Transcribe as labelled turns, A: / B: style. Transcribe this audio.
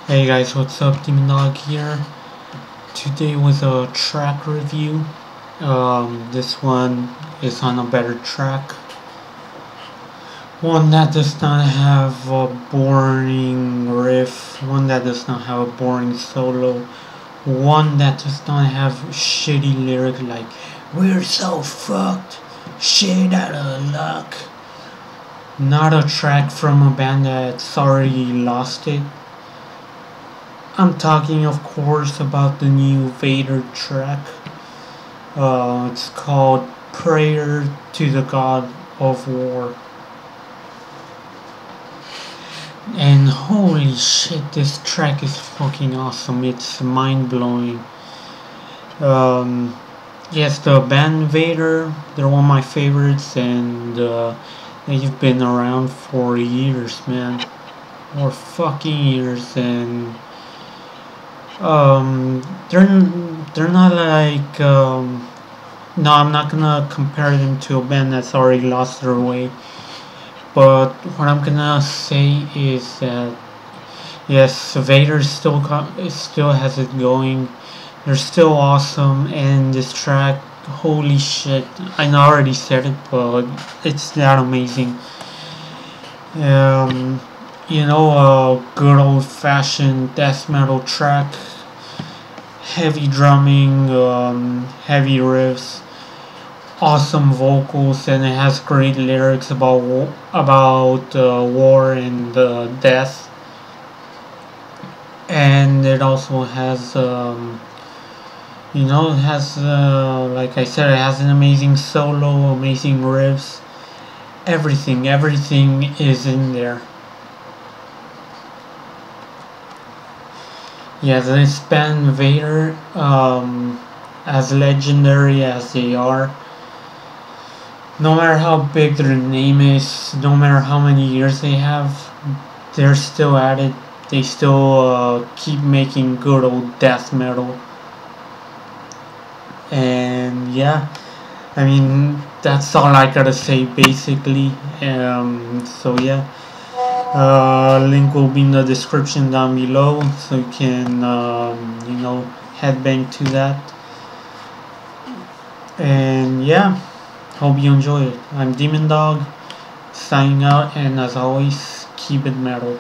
A: Hey guys, what's up? Demon Dog here. Today was a track review. This one is on a better track. One that does not have a boring riff. One that does not have a boring solo. One that does not have shitty lyrics like "We're so fucked, shit out of luck." Not a track from a band that's already lost it. I'm talking, of course, about the new Vader track. It's called Prayer to the God of War. And holy shit, this track is fucking awesome. It's mind-blowing. Yes, the band Vader, they're one of my favorites, and they've been around for years, man. For fucking years, and they're not like no, I'm not gonna compare them to a band that's already lost their way. But what I'm gonna say is that yes, Vader still has it going. They're still awesome, and this track, holy shit! I already said it, but it's that amazing. A good old-fashioned death metal track. Heavy drumming, heavy riffs, awesome vocals, and it has great lyrics about war and death. And it also has, like I said, it has an amazing solo, amazing riffs. Everything is in there. Yeah, this band Vader, as legendary as they are, no matter how big their name is, no matter how many years they have, they're still at it. They still keep making good old death metal. And yeah, I mean, that's all I gotta say basically. So yeah. Link will be in the description down below, so you can headbang to that. And yeah, hope you enjoy it. I'm Demon Dog, signing out, and as always, keep it metal.